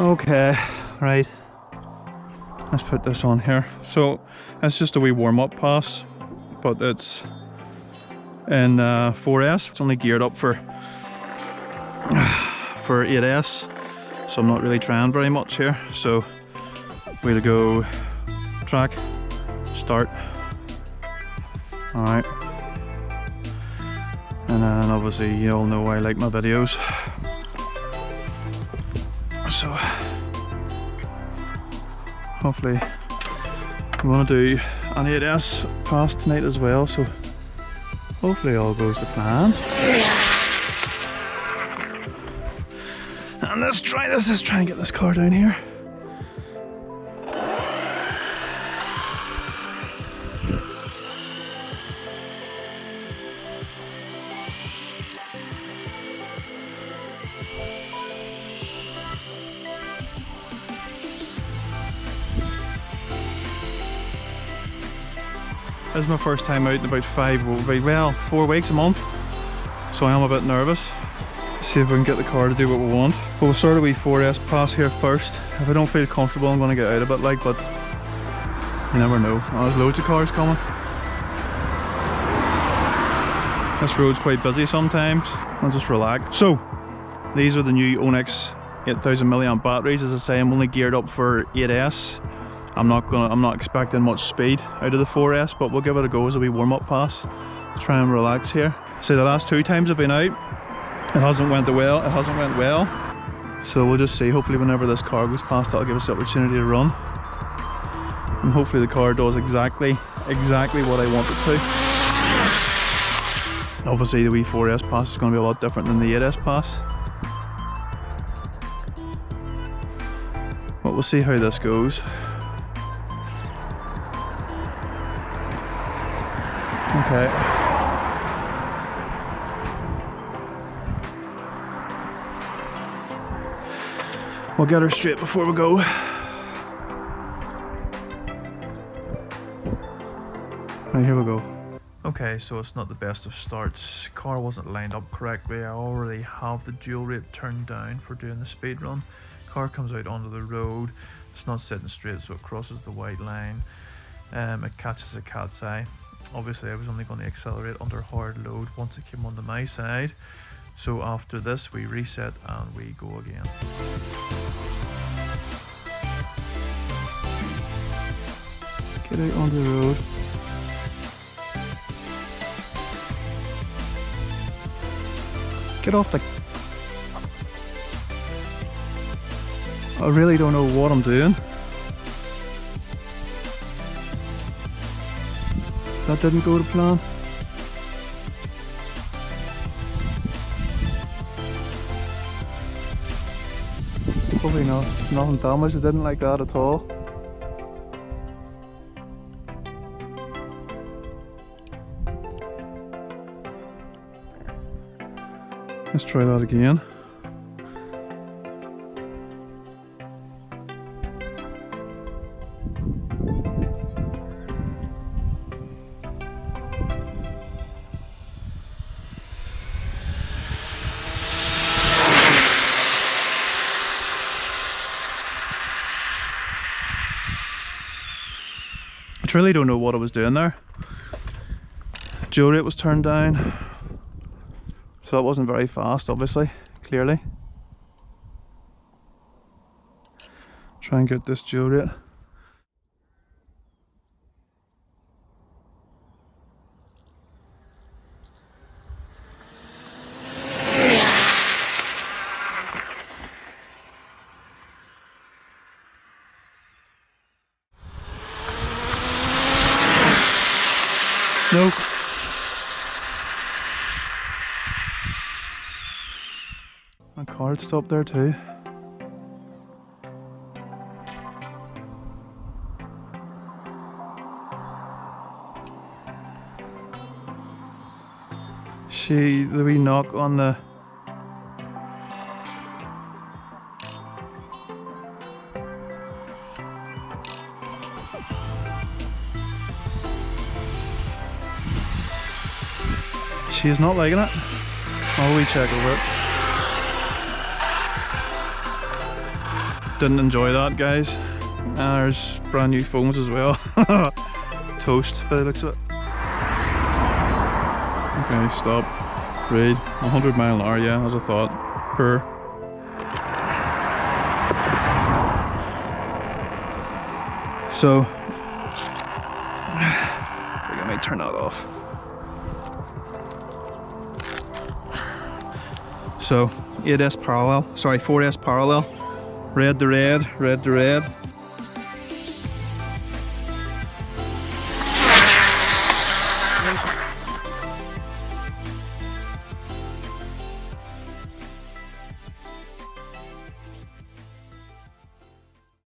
Okay, right. Let's put this on here. So it's just a wee warm-up pass, but it's in 4S. It's only geared up for 8S, so I'm not really trying very much here. So way to go, track, start. All right. And then obviously you all know I like my videos. So hopefully I'm gonna do an 8S pass tonight as well, so hopefully all goes to plan. And let's try and get this car down here. This is my first time out in about 4 weeks, a month, so I am a bit nervous. See if we can get the car to do what we want. But we'll start a wee 4S pass here first. If I don't feel comfortable, I'm going to get out a bit, like, but you never know. Oh, there's loads of cars coming. This road's quite busy sometimes. I'll just relax. So these are the new Onyx 8000 mAh batteries. As I say, I'm only geared up for 8S. I'm not expecting much speed out of the 4S, but we'll give it a go as a wee warm-up pass. Let's try and relax here. So the last 2 times I've been out, it hasn't went well. So we'll just see. Hopefully whenever this car goes past, that'll give us the opportunity to run. And hopefully the car does exactly what I want it to. Obviously the wee 4S pass is going to be a lot different than the 8S pass. But we'll see how this goes. Okay. We'll get her straight before we go. Right, here we go. Okay, so it's not the best of starts. Car wasn't lined up correctly. I already have the dual rate turned down for doing the speed run. Car comes out onto the road. It's not sitting straight, so it crosses the white line. It catches a cat's eye. Obviously I was only going to accelerate under hard load once it came onto my side. So after this we reset and we go again. Get out onto the road. Get off the... I really don't know what I'm doing. That didn't go to plan. Probably not. Nothing damaged. I didn't like that at all. Let's try that again. I really don't know what I was doing there. Dual rate was turned down, so that wasn't very fast, obviously, clearly. Try and get this dual rate. Nope. My car had stopped there too. The wee knock on the... She's not liking it. I'll wee check over it. Didn't enjoy that, guys. There's brand new phones as well. Toast by the looks of it. Okay, stop. Read. 100 mile an hour, yeah, as I thought. Per. So, I think I might turn that off. So, 8S parallel, sorry, 4S parallel. Red to red, red to red.